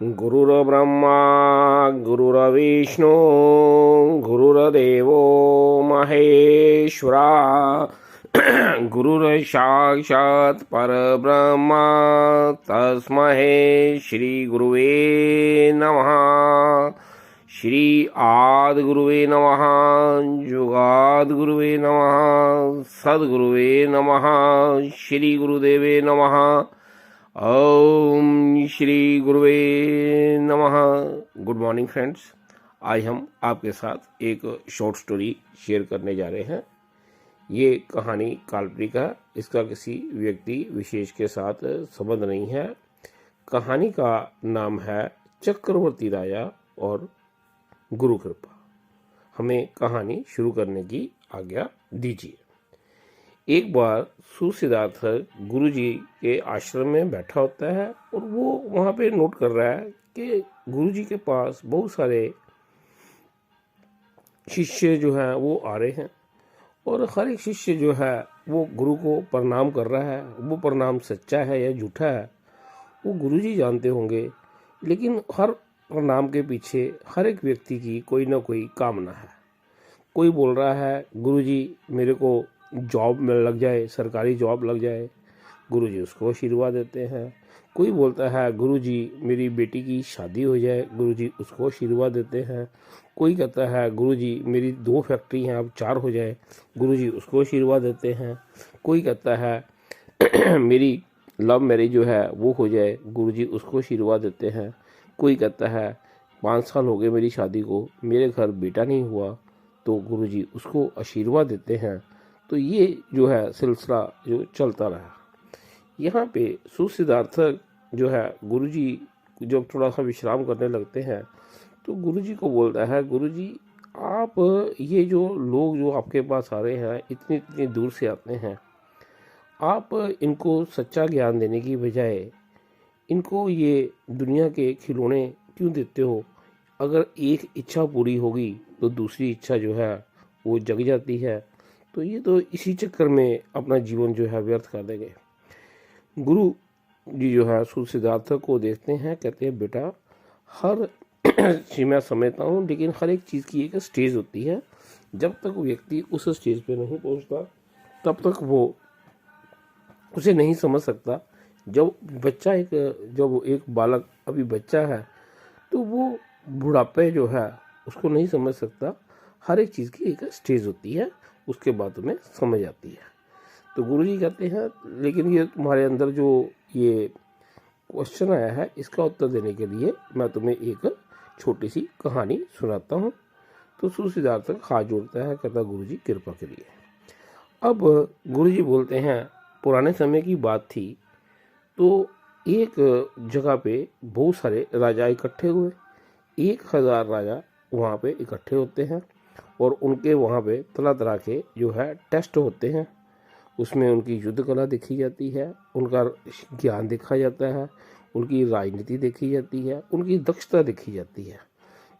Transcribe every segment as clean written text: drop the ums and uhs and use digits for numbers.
गुरुर्ब्रह्मा गुरुर्विष्णु गुरुर्देवो महेश्वरा गुरुर्साक्षात् परब्रह्मा तस्मै श्री गुरुवे नमः। श्री आदिगुरुवे नमः, जुगादिगुरुवे नमः, सद्गुरुवे नमः, श्री गुरुदेवे नमः। ओम श्री गुरुवे नमः। गुड मॉर्निंग फ्रेंड्स, आज हम आपके साथ एक शॉर्ट स्टोरी शेयर करने जा रहे हैं। ये कहानी काल्पनिक है, इसका किसी व्यक्ति विशेष के साथ संबंध नहीं है। कहानी का नाम है चक्रवर्ती राजा और गुरु कृपा। हमें कहानी शुरू करने की आज्ञा दीजिए। एक बार सुसिद्धार्थ गुरुजी के आश्रम में बैठा होता है और वो वहाँ पे नोट कर रहा है कि गुरुजी के पास बहुत सारे शिष्य जो हैं वो आ रहे हैं और हर एक शिष्य जो है वो गुरु को प्रणाम कर रहा है। वो प्रणाम सच्चा है या झूठा है वो गुरुजी जानते होंगे, लेकिन हर प्रणाम के पीछे हर एक व्यक्ति की कोई ना कोई कामना है। कोई बोल रहा है गुरुजी मेरे को जॉब में लग जाए, सरकारी जॉब लग जाए, गुरुजी उसको आशीर्वाद देते हैं। कोई बोलता है गुरुजी मेरी बेटी की शादी हो जाए, गुरुजी उसको आशीर्वाद देते हैं। कोई कहता है गुरुजी मेरी 2 फैक्ट्री हैं अब 4 हो जाए, गुरुजी उसको आशीर्वाद देते हैं। कोई कहता है मेरी लव मैरिज जो है वो हो जाए, गुरुजी उसको आशीर्वाद देते हैं। कोई कहता है 5 साल हो गए मेरी शादी को, मेरे घर बेटा नहीं हुआ, तो गुरुजी उसको आशीर्वाद देते हैं। तो ये जो है सिलसिला जो चलता रहा। यहाँ पे सुसिद्धार्थ जो है गुरुजी जब थोड़ा सा विश्राम करने लगते हैं तो गुरुजी को बोलता है गुरुजी आप ये जो लोग जो आपके पास आ रहे हैं इतनी इतनी दूर से आते हैं, आप इनको सच्चा ज्ञान देने की बजाय इनको ये दुनिया के खिलौने क्यों देते हो? अगर एक इच्छा पूरी होगी तो दूसरी इच्छा जो है वो जग जाती है, तो ये तो इसी चक्कर में अपना जीवन जो है व्यर्थ कर देंगे। गुरु जी जो है सुसिद्धार्थ को देखते हैं, कहते हैं बेटा हर चीज मैं समझता हूँ, लेकिन हर एक चीज़ की एक स्टेज होती है। जब तक व्यक्ति उस स्टेज पे नहीं पहुँचता तब तक वो उसे नहीं समझ सकता। जब एक बालक अभी बच्चा है तो वो बुढ़ापे जो है उसको नहीं समझ सकता। हर एक चीज़ की एक स्टेज होती है, उसके बाद तुम्हें समझ आती है। तो गुरुजी कहते हैं लेकिन ये तुम्हारे अंदर जो ये क्वेश्चन आया है इसका उत्तर देने के लिए मैं तुम्हें एक छोटी सी कहानी सुनाता हूँ। तो सुसिद्धार्थ हाथ जोड़ता है, कहता गुरुजी कृपा करिए। अब गुरुजी बोलते हैं पुराने समय की बात थी, तो एक जगह पे बहुत सारे राजा इकट्ठे हुए। 1000 राजा वहाँ पे इकट्ठे होते हैं और उनके वहाँ पे तरह तरह के जो है टेस्ट होते हैं। उसमें उनकी युद्ध कला देखी जाती है, उनका ज्ञान देखा जाता है, उनकी राजनीति देखी जाती है, उनकी दक्षता देखी जाती है।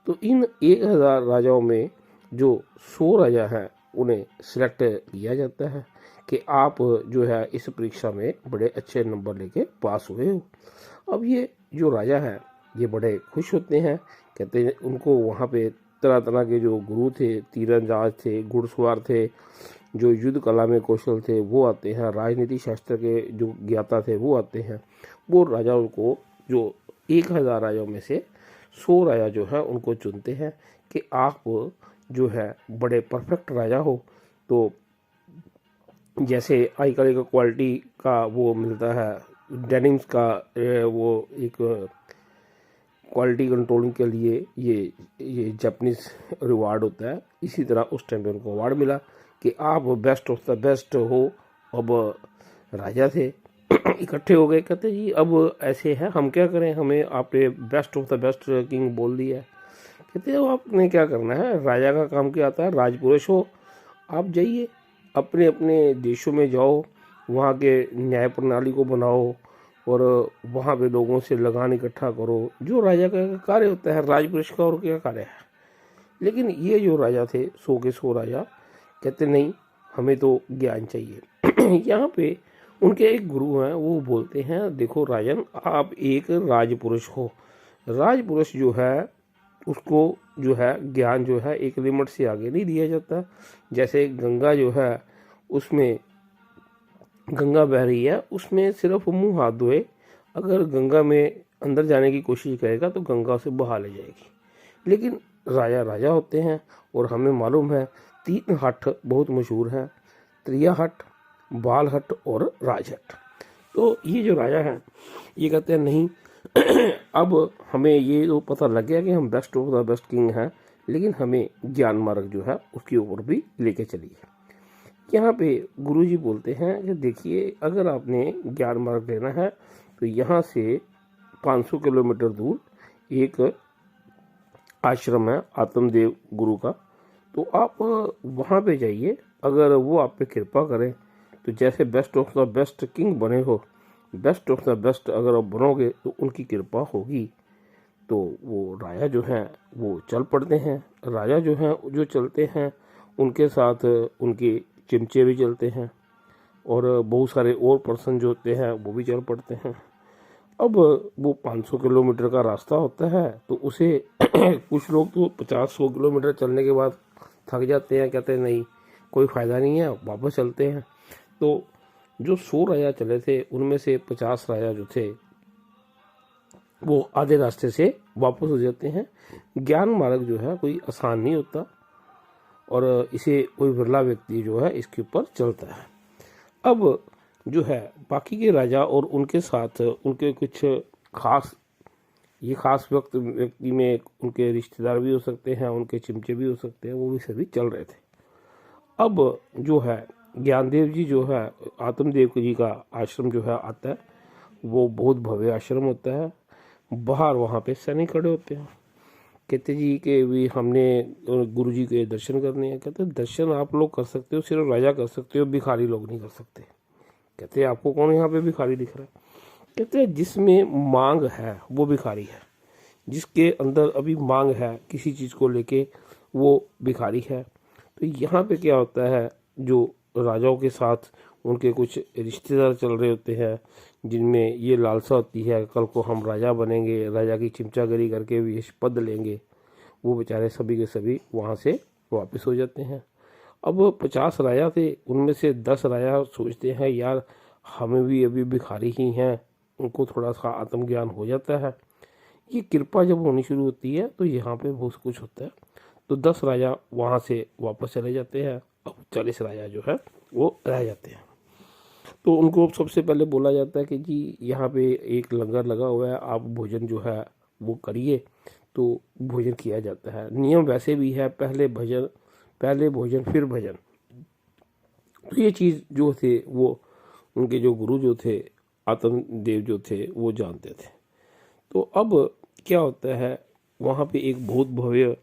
तो इन 1000 राजाओं में जो 100 राजा हैं उन्हें सिलेक्ट किया जाता है कि आप जो है इस परीक्षा में बड़े अच्छे नंबर लेके पास हुए हो। अब ये जो राजा हैं ये बड़े खुश होते हैं, कहते हैं उनको वहाँ पे तरह तरह के जो गुरु थे, तीरंदाज थे, घुड़सवार थे, जो युद्ध कला में कौशल थे वो आते हैं, राजनीति शास्त्र के जो ज्ञाता थे वो आते हैं। वो राजाओं को जो 1000 राजाओं में से 100 राजा जो है उनको चुनते हैं कि आप जो है बड़े परफेक्ट राजा हो। तो जैसे आजकल का क्वालिटी का वो मिलता है डेनिम्स का, वो एक क्वालिटी कंट्रोलिंग के लिए ये जापानीज रिवार्ड होता है, इसी तरह उस टाइम पे उनको अवार्ड मिला कि आप बेस्ट ऑफ द बेस्ट हो। अब राजा थे इकट्ठे हो गए, कहते जी अब ऐसे है हम क्या करें, हमें आपने best of the best king बोल दिया है। कहते अब आपने क्या करना है, राजा का काम क्या आता है, राजपुरुष हो आप जाइए अपने अपने देशों में जाओ, वहाँ के न्याय प्रणाली को बनाओ और वहाँ पे लोगों से लगान इकट्ठा करो। जो राजा का कार्य होता है, राजपुरुष का और क्या कार्य है। लेकिन ये जो राजा थे 100 के 100 राजा कहते नहीं हमें तो ज्ञान चाहिए। यहाँ पे उनके एक गुरु हैं वो बोलते हैं देखो राजन आप एक राजपुरुष हो, राजपुरुष जो है उसको जो है ज्ञान जो है एक लिमिट से आगे नहीं दिया जाता। जैसे गंगा जो है उसमें गंगा बह रही है, उसमें सिर्फ मुंह हाथ धोए, अगर गंगा में अंदर जाने की कोशिश करेगा तो गंगा उसे बहा ले जाएगी। लेकिन राजा राजा होते हैं और हमें मालूम है 3 हट बहुत मशहूर है, त्रिया हट, बाल हट और राजहट। तो ये जो राजा है ये कहते हैं नहीं अब हमें ये तो पता लग गया कि हम best of the best king हैं, लेकिन हमें ज्ञान मार्ग जो है उसके ऊपर भी लेके चलिए। यहाँ पे गुरुजी बोलते हैं कि देखिए अगर आपने ज्ञान मार्ग लेना है तो यहाँ से 500 किलोमीटर दूर एक आश्रम है आत्मदेव गुरु का, तो आप वहाँ पे जाइए। अगर वो आप पे कृपा करें तो जैसे best of the best king बने हो, बेस्ट ऑफ द बेस्ट अगर आप बनोगे तो उनकी कृपा होगी। तो वो राजा जो हैं वो चल पड़ते हैं। राजा जो हैं जो चलते हैं उनके साथ उनके चिमचे भी चलते हैं और बहुत सारे और पर्सन जो होते हैं वो भी चल पड़ते हैं। अब वो 500 किलोमीटर का रास्ता होता है तो उसे कुछ लोग तो 50-100 किलोमीटर चलने के बाद थक जाते हैं, कहते हैं नहीं कोई फ़ायदा नहीं है, वापस चलते हैं। तो जो 100 राजा चले थे उनमें से 50 राजा जो थे वो आधे रास्ते से वापस हो जाते हैं। ज्ञान मार्ग जो है कोई आसान नहीं होता और इसे कोई बिरला व्यक्ति जो है इसके ऊपर चलता है। अब जो है बाकी के राजा और उनके साथ उनके कुछ खास, ये खास व्यक्ति में उनके रिश्तेदार भी हो सकते हैं, उनके चिमचे भी हो सकते हैं, वो भी सभी चल रहे थे। अब जो है ज्ञानदेव जी जो है आत्मदेव जी का आश्रम जो है आता है, वो बहुत भव्य आश्रम होता है। बाहर वहाँ पे सैनिक खड़े होते हैं, कहते जी के भी हमने गुरु जी के दर्शन करने हैं। कहते दर्शन आप लोग कर सकते हो, सिर्फ राजा कर सकते हो, भिखारी लोग नहीं कर सकते। कहते आपको कौन यहाँ पे भिखारी दिख रहा है? कहते जिसमें मांग है वो भिखारी है, जिसके अंदर अभी मांग है किसी चीज़ को लेके वो भिखारी है। तो यहाँ पे क्या होता है, जो राजाओं के साथ उनके कुछ रिश्तेदार चल रहे होते हैं जिनमें ये लालसा होती है कल को हम राजा बनेंगे, राजा की चिमचागरी करके भी इस पद लेंगे, वो बेचारे सभी के सभी वहाँ से वापस हो जाते हैं। अब 50 राजा थे, उनमें से 10 राजा सोचते हैं यार हमें भी अभी भिखारी ही हैं, उनको थोड़ा सा आत्मज्ञान हो जाता है। ये कृपा जब होनी शुरू होती है तो यहाँ पे बहुत कुछ होता है। तो 10 राजा वहाँ से वापस चले जाते हैं, अब 40 राजा जो है वो रह जाते हैं। तो उनको सबसे पहले बोला जाता है कि जी यहाँ पे एक लंगर लगा हुआ है, आप भोजन जो है वो करिए। तो भोजन किया जाता है, नियम वैसे भी है पहले भोजन फिर भजन। तो ये चीज़ जो थे वो उनके जो गुरु जो थे आत्मदेव जो थे वो जानते थे। तो अब क्या होता है, वहाँ पे एक बहुत भव्य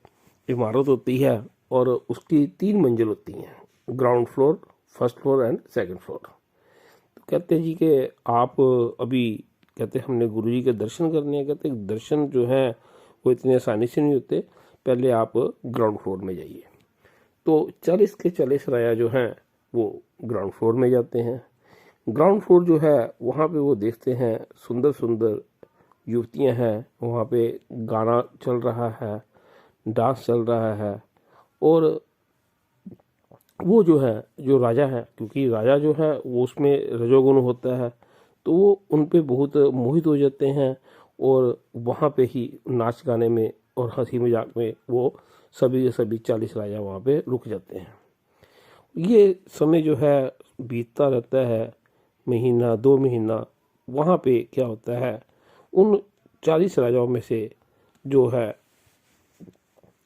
इमारत होती है और उसकी 3 मंजिल होती हैं, ground floor, first floor and second floor. तो कहते हैं जी कि आप अभी कहते हैं हमने गुरु जी के दर्शन करने हैं। कहते हैं दर्शन जो हैं वो इतने आसानी से नहीं होते, पहले आप ग्राउंड फ्लोर में जाइए। तो 40 के 40 राजा जो हैं वो ग्राउंड फ्लोर में जाते हैं। ग्राउंड फ्लोर जो है वहाँ पे वो देखते हैं सुंदर सुंदर युवतियाँ हैं, वहाँ पे गाना चल रहा है, डांस चल रहा है। और वो जो है जो राजा है, क्योंकि राजा जो है वो उसमें रजोगुण होता है, तो वो उन पे बहुत मोहित हो जाते हैं और वहाँ पे ही नाच गाने में और हंसी मजाक में वो सभी के सभी 40 राजा वहाँ पे रुक जाते हैं। ये समय जो है बीतता रहता है, महीना 2 महीना। वहाँ पे क्या होता है, उन 40 राजाओं में से जो है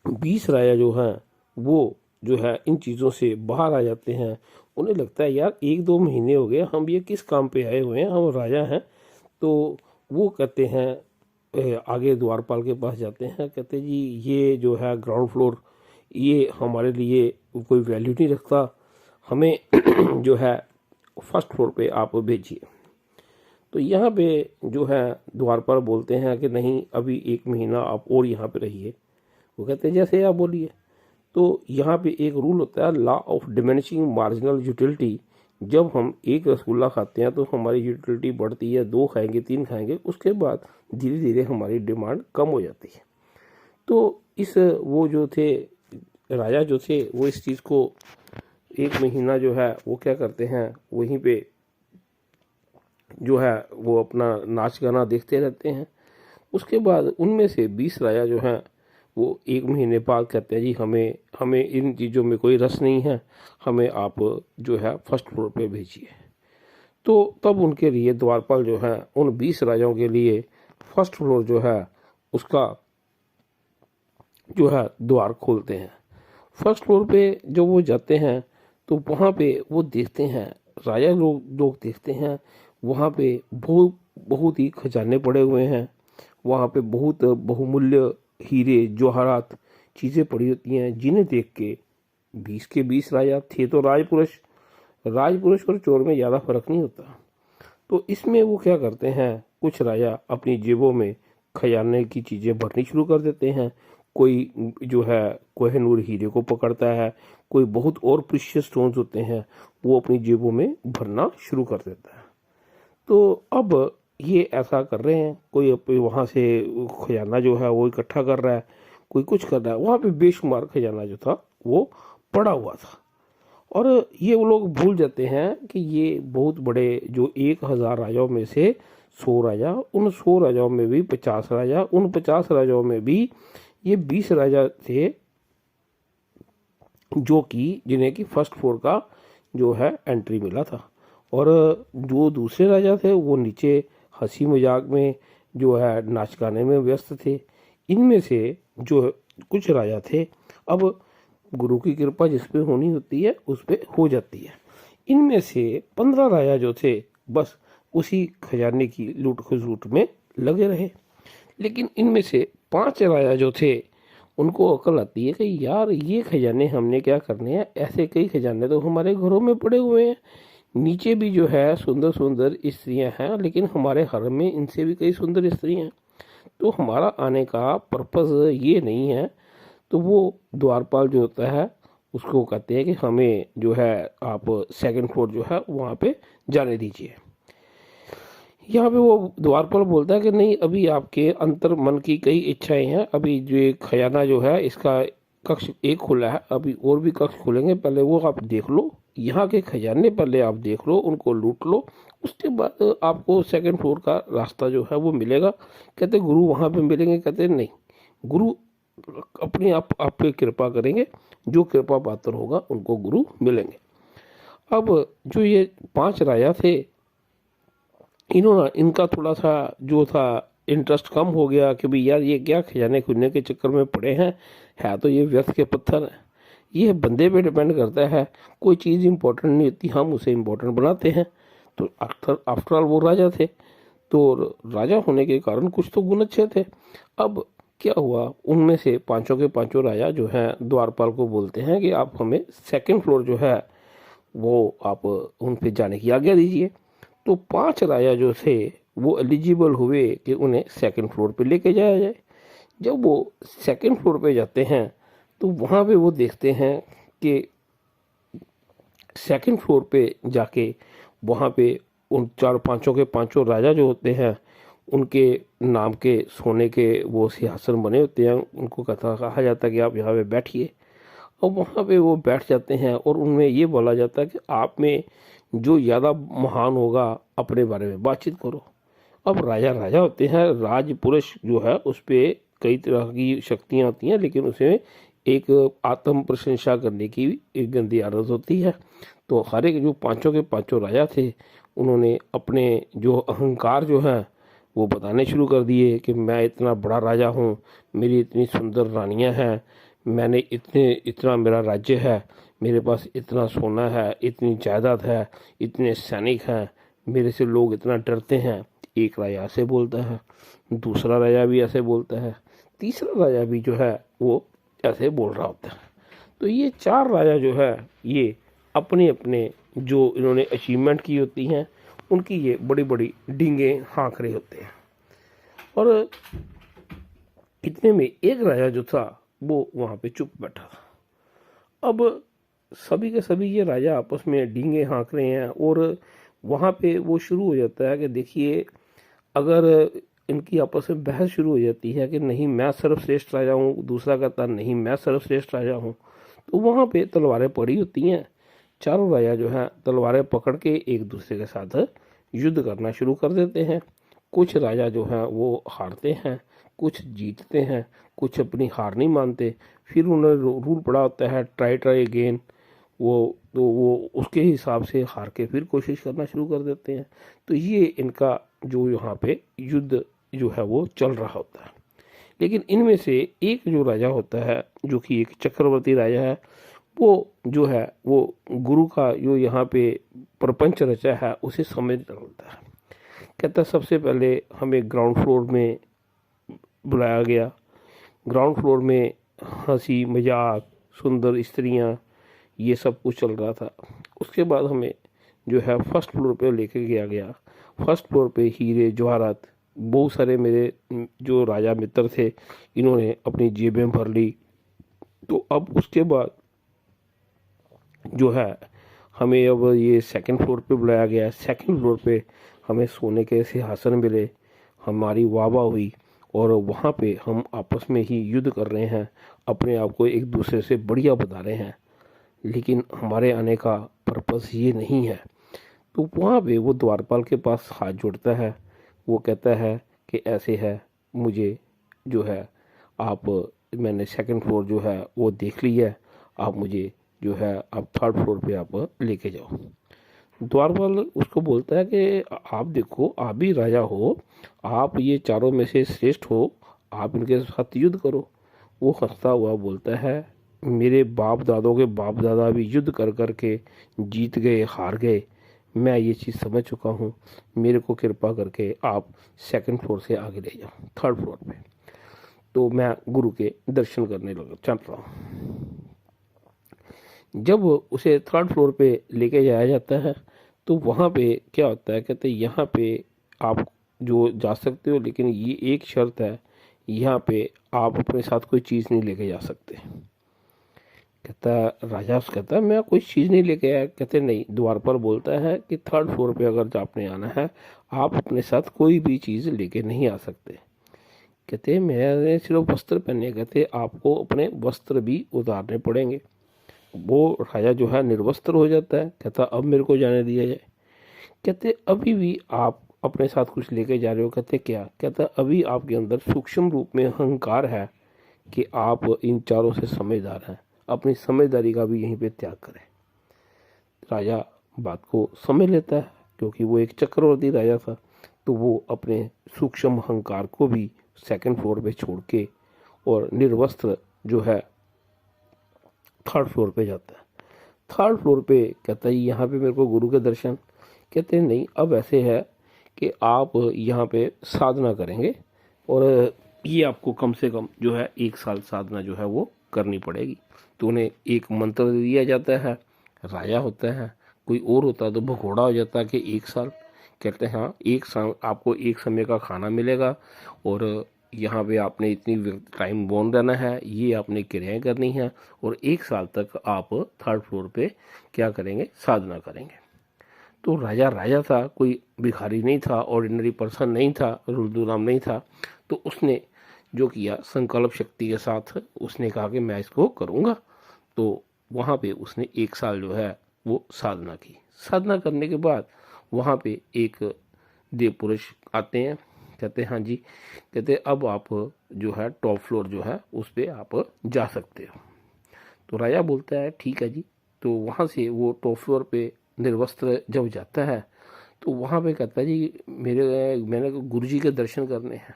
20 राजा जो हैं वो जो है इन चीज़ों से बाहर आ जाते हैं। उन्हें लगता है यार 1-2 महीने हो गए, हम ये किस काम पे आए हुए हैं, हम राजा हैं। तो वो कहते हैं आगे द्वारपाल के पास जाते हैं, कहते जी ये जो है ग्राउंड फ्लोर ये हमारे लिए कोई वैल्यू नहीं रखता, हमें जो है फर्स्ट फ्लोर पे आप भेजिए। तो यहाँ पे जो है द्वारपाल बोलते हैं कि नहीं अभी 1 महीना आप और यहाँ पे रहिए। वो कहते हैं जैसे आप बोलिए। तो यहाँ पे एक रूल होता है law of diminishing marginal utility, जब हम एक रसगुल्ला खाते हैं तो हमारी यूटिलिटी बढ़ती है, 2 खाएंगे, 3 खाएंगे, उसके बाद धीरे धीरे हमारी डिमांड कम हो जाती है। तो इस वो जो थे राजा जो थे वो इस चीज़ को 1 महीना जो है वो क्या करते हैं, वहीं पे जो है वो अपना नाच गाना देखते रहते हैं। उसके बाद उनमें से 20 राजा जो हैं वो 1 महीने बाद कहते हैं जी हमें हमें इन चीज़ों में कोई रस नहीं है, हमें आप जो है फर्स्ट फ्लोर पे भेजिए। तो तब उनके लिए द्वारपाल जो है उन 20 राजाओं के लिए फर्स्ट फ्लोर जो है उसका जो है द्वार खोलते हैं। फर्स्ट फ्लोर पे जब वो जाते हैं तो वहाँ पे वो देखते हैं, राजा लोग देखते हैं वहाँ पे बहुत बहुत ही खजाने पड़े हुए हैं। वहाँ पे बहुत बहुमूल्य हीरे जवाहरात चीज़ें पड़ी होती हैं, जिन्हें देख के 20 के 20 राजा थे तो राजपुरुष और चोर में ज़्यादा फर्क नहीं होता। तो इसमें वो क्या करते हैं, कुछ राजा अपनी जेबों में खजाने की चीज़ें भरनी शुरू कर देते हैं। कोई जो है कोहिनूर हीरे को पकड़ता है, कोई बहुत और प्रीशियस स्टोन्स होते हैं वो अपनी जेबों में भरना शुरू कर देता है। तो अब ये ऐसा कर रहे हैं, कोई वहाँ से खजाना जो है वो इकट्ठा कर रहा है, कोई कुछ कर रहा है। वहाँ पे बेशुमार खजाना जो था वो पड़ा हुआ था। और ये वो लोग भूल जाते हैं कि ये बहुत बड़े जो 1000 राजाओं में से 100 राजा, उन 100 राजाओं में भी 50 राजा, उन 50 राजाओं में भी ये 20 राजा थे जो कि जिन्हें कि फर्स्ट फ्लोर का जो है एंट्री मिला था। और जो दूसरे राजा थे वो नीचे हंसी मजाक में जो है नाच गाने में व्यस्त थे। इनमें से जो कुछ राजा थे, अब गुरु की कृपा जिस पे होनी होती है उस पे हो जाती है। इनमें से 15 राजा जो थे बस उसी खजाने की लूट खसूट में लगे रहे। लेकिन इनमें से 5 राजा जो थे उनको अकल आती है कि यार ये खजाने हमने क्या करने हैं, ऐसे कई खजाने तो हमारे घरों में पड़े हुए हैं, नीचे भी जो है सुंदर सुंदर स्त्रियां हैं, लेकिन हमारे हरम में इनसे भी कई सुंदर स्त्रियां हैं, तो हमारा आने का पर्पस ये नहीं है। तो वो द्वारपाल जो होता है उसको कहते हैं कि हमें जो है आप सेकंड फ्लोर जो है वहाँ पे जाने दीजिए। यहाँ पे वो द्वारपाल बोलता है कि नहीं, अभी आपके अंतर मन की कई इच्छाएं हैं, अभी जो ये खजाना जो है इसका कक्ष एक खुला है, अभी और भी कक्ष खुलेंगे, पहले वो आप देख लो, यहाँ के खजाने पहले आप देख लो, उनको लूट लो, उसके बाद आपको सेकंड फ्लोर का रास्ता जो है वो मिलेगा। कहते गुरु वहाँ पे मिलेंगे, कहते नहीं, गुरु अपने आप पे कृपा करेंगे, जो कृपा पात्र होगा उनको गुरु मिलेंगे। अब जो ये 5 राजा थे, इनका थोड़ा सा जो था इंटरेस्ट कम हो गया कि भाई यार ये क्या खजाने खुलने के चक्कर में पड़े हैं, है तो ये व्यर्थ के पत्थर है। ये बंदे पे डिपेंड करता है, कोई चीज़ इंपॉर्टेंट नहीं होती, हम उसे इंपॉर्टेंट बनाते हैं। तो आफ्टर ऑल वो राजा थे, तो राजा होने के कारण कुछ तो गुण अच्छे थे। अब क्या हुआ, उनमें से पांचों के पांचों राजा जो हैं द्वारपाल को बोलते हैं कि आप हमें सेकंड फ्लोर जो है वो आप उन पे जाने की आज्ञा दीजिए। तो 5 राजा जो थे वो एलिजिबल हुए कि उन्हें सेकंड फ्लोर पे लेके जाया जाए। जब वो सेकंड फ्लोर पे जाते हैं तो वहाँ पे वो देखते हैं कि सेकंड फ्लोर पे जाके वहाँ पे उन चार पांचों के पांचों राजा जो होते हैं उनके नाम के सोने के वो सिंहासन बने होते हैं, उनको कहा जाता है कि आप यहाँ पे बैठिए। और वहाँ पे वो बैठ जाते हैं और उनमें ये बोला जाता है कि आप में जो ज़्यादा महान होगा अपने बारे में बातचीत करो। अब राजा राजा होते हैं, राज पुरुष जो है उस पर कई तरह की शक्तियाँ होती हैं, लेकिन उसमें एक आत्म प्रशंसा करने की एक गंदी आदत होती है। तो हर एक जो पांचों के पांचों राजा थे उन्होंने अपने जो अहंकार जो है वो बताने शुरू कर दिए कि मैं इतना बड़ा राजा हूँ, मेरी इतनी सुंदर रानियाँ हैं, मैंने इतना मेरा राज्य है, मेरे पास इतना सोना है, इतनी जायदाद है, इतने सैनिक हैं, मेरे से लोग इतना डरते हैं। एक राजा ऐसे बोलता है, दूसरा राजा भी ऐसे बोलता है, तीसरा राजा भी जो है वो ऐसे बोल रहा होता है। तो ये 4 राजा जो है ये अपने अपने जो इन्होंने अचीवमेंट की होती हैं उनकी ये बड़ी बड़ी डींगे हाँक रहे होते हैं। और इतने में एक राजा जो था वो वहाँ पे चुप बैठा था। अब सभी के सभी ये राजा आपस में डींगे हाँक रहे हैं और वहाँ पे वो शुरू हो जाता है कि देखिए, अगर इनकी आपस में बहस शुरू हो जाती है कि नहीं मैं सर्वश्रेष्ठ राजा हूँ, दूसरा कहता नहीं मैं सर्वश्रेष्ठ राजा हूँ, तो वहाँ पे तलवारें पड़ी होती हैं। चारों राजा जो हैं तलवारें पकड़ के एक दूसरे के साथ युद्ध करना शुरू कर देते हैं। कुछ राजा जो हैं वो हारते हैं, कुछ जीतते हैं, कुछ अपनी हार नहीं मानते। फिर उन्हें रूल पड़ा होता है ट्राई ट्राई अगेन, वो उसके हिसाब से हार के फिर कोशिश करना शुरू कर देते हैं। तो ये इनका जो यहाँ पे युद्ध जो है वो चल रहा होता है। लेकिन इनमें से एक जो राजा होता है जो कि एक चक्रवर्ती राजा है, वो जो है वो गुरु का जो यहाँ पे प्रपंच रचा है उसे समझ निकलता है। कहता है सबसे पहले हमें ग्राउंड फ्लोर में बुलाया गया। ग्राउंड फ्लोर में हंसी मजाक सुंदर स्त्रियां ये सब कुछ चल रहा था। उसके बाद हमें जो है फर्स्ट फ्लोर पे लेके गया। फर्स्ट फ्लोर पे हीरे जवाहरात बहुत सारे मेरे जो राजा मित्र थे इन्होंने अपनी जेबें भर ली। तो अब उसके बाद जो है हमें अब ये सेकंड फ्लोर पे बुलाया गया। सेकंड फ्लोर पे हमें सोने के सिंहासन मिले, हमारी वाहवाह हुई और वहाँ पे हम आपस में ही युद्ध कर रहे हैं, अपने आप को एक दूसरे से बढ़िया बता रहे हैं। लेकिन हमारे आने का पर्पस ये नहीं है। तो वहाँ पे वो द्वारपाल के पास हाथ जोड़ता है। वो कहता है कि ऐसे है, मुझे जो है आप, मैंने सेकंड फ्लोर जो है वो देख लिया है, आप मुझे जो है आप थर्ड फ्लोर पे आप लेके जाओ। द्वारपाल उसको बोलता है कि आप देखो, आप भी राजा हो, आप ये चारों में से श्रेष्ठ हो, आप इनके साथ युद्ध करो। वो हंसता हुआ बोलता है मेरे बाप दादों के बाप दादा भी युद्ध कर कर के जीत गए, हार गए, मैं ये चीज़ समझ चुका हूँ। मेरे को कृपा करके आप सेकंड फ्लोर से आगे ले जाओ, थर्ड फ्लोर पे। तो मैं गुरु के दर्शन करने लगा चल रहा हूँ। जब उसे थर्ड फ्लोर पे लेके जाया जाता है तो वहाँ पे क्या होता है, कहते हैं यहाँ पे आप जो जा सकते हो, लेकिन ये एक शर्त है, यहाँ पे आप अपने साथ कोई चीज़ नहीं लेके जा सकते। कहता राजा कहता है मैं कोई चीज़ नहीं लेके आया। कहते नहीं, द्वारपाल बोलता है कि थर्ड फ्लोर पे अगर आपने आना है आप अपने साथ कोई भी चीज़ लेके नहीं आ सकते। कहते मैंने सिर्फ वस्त्र पहने। कहते आपको अपने वस्त्र भी उतारने पड़ेंगे। वो राजा जो है निर्वस्त्र हो जाता है। कहता अब मेरे को जाने दिया जाए। कहते अभी भी आप अपने साथ कुछ लेके जा रहे हो। कहते क्या? कहता अभी आपके अंदर सूक्ष्म रूप में अहंकार है कि आप इन चारों से समझदार हैं, अपनी समझदारी का भी यहीं पे त्याग करें। राजा बात को समझ लेता है, क्योंकि वो एक चक्रवर्ती राजा था। तो वो अपने सूक्ष्म अहंकार को भी सेकंड फ्लोर पे छोड़ के और निर्वस्त्र जो है थर्ड फ्लोर पे जाता है। थर्ड फ्लोर पे कहता है यहाँ पे मेरे को गुरु के दर्शन। कहते हैं नहीं, अब ऐसे है कि आप यहाँ पे साधना करेंगे और ये आपको कम से कम जो है 1 साल साधना जो है वो करनी पड़ेगी। तो उन्हें एक मंत्र दिया जाता है। राजा होता है, कोई और होता तो भगोड़ा हो जाता कि 1 साल। कहते हैं हाँ, 1 साल आपको 1 समय का खाना मिलेगा और यहाँ पे आपने इतनी टाइम बोन रहना है, ये आपने क्रियाएं करनी है और 1 साल तक आप थर्ड फ्लोर पे क्या करेंगे, साधना करेंगे। तो राजा राजा था, कोई भिखारी नहीं था, ऑर्डिनरी पर्सन नहीं था, रुलदुराम नहीं था। तो उसने जो किया संकल्प शक्ति के साथ उसने कहा कि मैं इसको करूँगा। तो वहाँ पे उसने 1 साल जो है वो साधना की। साधना करने के बाद वहाँ पे एक देव पुरुष आते हैं। कहते हैं हाँ जी, कहते अब आप जो है टॉप फ्लोर जो है उस पर आप जा सकते हो। तो राजा बोलता है ठीक है जी। तो वहाँ से वो टॉप फ्लोर पे निर्वस्त्र जब जाता है तो वहाँ पे कहता है जी मैंने गुरु जी के दर्शन करने हैं।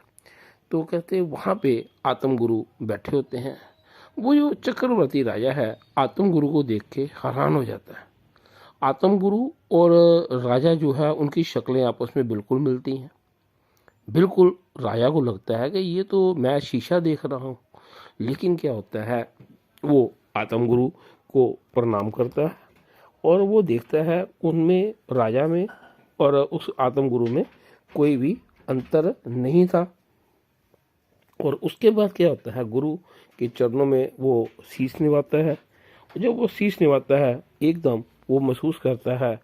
तो कहते हैं वहाँ पे आत्म गुरु बैठे होते हैं। वो जो चक्रवर्ती राजा है आत्म गुरु को देख के हैरान हो जाता है। आत्म गुरु और राजा जो है उनकी शक्लें आपस में बिल्कुल मिलती हैं। बिल्कुल राजा को लगता है कि ये तो मैं शीशा देख रहा हूँ। लेकिन क्या होता है, वो आत्म गुरु को प्रणाम करता है और वो देखता है उनमें, राजा में और उस आत्म गुरु में कोई भी अंतर नहीं था। और उसके बाद क्या होता है, गुरु के चरणों में वो शीश निभाता है जब वो शीश निभाता है एकदम वो महसूस करता है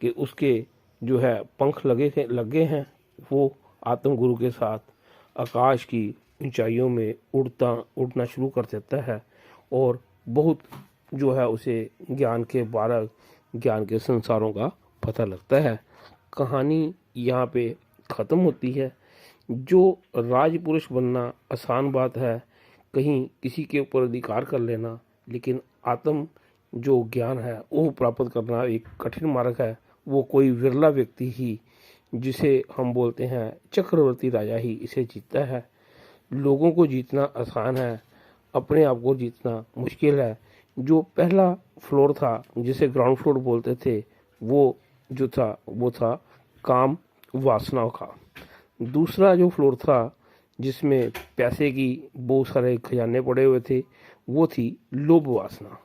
कि उसके जो है पंख लगे हैं। वो आत्म गुरु के साथ आकाश की ऊंचाइयों में उड़ना शुरू कर देता है और बहुत जो है उसे ज्ञान के बारह ज्ञान के संसारों का पता लगता है। कहानी यहाँ पे ख़त्म होती है। जो राजपुरुष बनना आसान बात है, कहीं किसी के ऊपर अधिकार कर लेना, लेकिन आत्म जो ज्ञान है वो प्राप्त करना एक कठिन मार्ग है। वो कोई विरला व्यक्ति ही, जिसे हम बोलते हैं चक्रवर्ती राजा, ही इसे जीतता है। लोगों को जीतना आसान है, अपने आप को जीतना मुश्किल है। जो पहला फ्लोर था जिसे ग्राउंड फ्लोर बोलते थे, वो जो था वो था काम वासनाओं का। दूसरा जो फ्लोर था जिसमें पैसे की बहुत सारे खजाने पड़े हुए थे, वो थी लोभ वासना।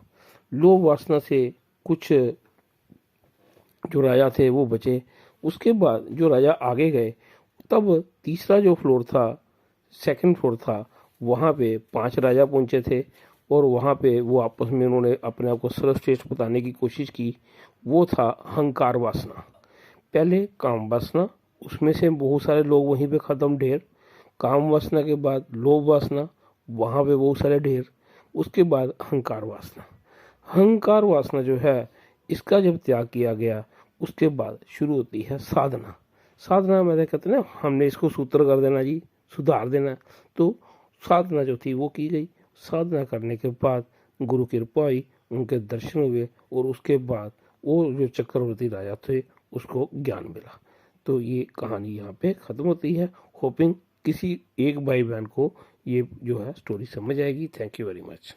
लोभ वासना से कुछ जो राजा थे वो बचे। उसके बाद जो राजा आगे गए, तब तीसरा जो फ्लोर था, सेकंड फ्लोर था, वहाँ पे 5 राजा पहुंचे थे और वहाँ पे वो आपस में उन्होंने अपने आप को सर्वश्रेष्ठ बताने की कोशिश की। वो था अहंकार वासना। पहले काम वासना, उसमें से बहुत सारे लोग वहीं पे ख़त्म, ढेर। काम वासना के बाद लोभ वासना, वहाँ पे बहुत सारे ढेर। उसके बाद अहंकार वासना। अहंकार वासना जो है, इसका जब त्याग किया गया, उसके बाद शुरू होती है साधना। साधना में कहते हैं ना, हमने इसको सूत्र कर देना जी, सुधार देना। तो साधना जो थी वो की गई। साधना करने के बाद गुरु की कृपा हुई, उनके दर्शन हुए और उसके बाद वो जो चक्रवर्ती राजा थे उसको ज्ञान मिला। तो ये कहानी यहाँ पे ख़त्म होती है। होपिंग किसी एक भाई बहन को ये जो है स्टोरी समझ आएगी। Thank you very much.